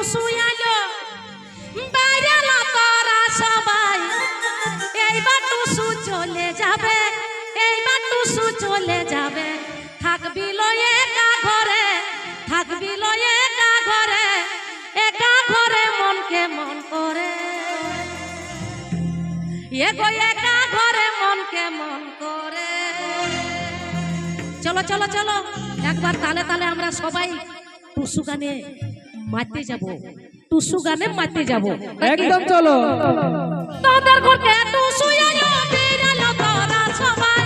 টুসু আলো বাইরেলো তোরা সবাই এইবার টুসু চলে যাবে এইবার টুসু চলে যাবে থাকবি লো একা ঘরে থাকবি লো একা ঘরে মনকে মন করে এগো একা ঘরে মনকে মন করে চলো চলো চলো একবার তালে তালে আমরা সবাই টুসু গানে মারতে যাব টুসু গানে মারতে যাব একদম চলো তোদের ঘরে টুসু আলো বেরালো তোরা সবাই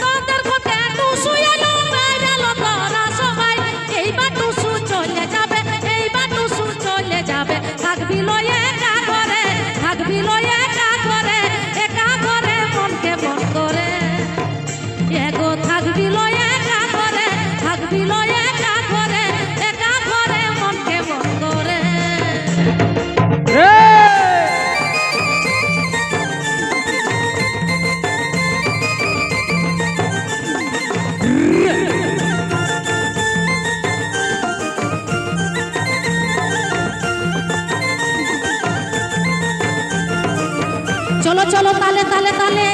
তোদের ঘরে টুসু আলো বেরালো তোরা সবাই এইবার টুসু চলে যাবে এইবার টুসু চলে যাবে থাকবি লো একা ঘরে থাকবি লো একা ঘরে মনকে মন করে এগো থাকবি লো একা ঘরে থাকবি লো একা ঘরে মনকে মন করে চলো চলো তালে তালে তালে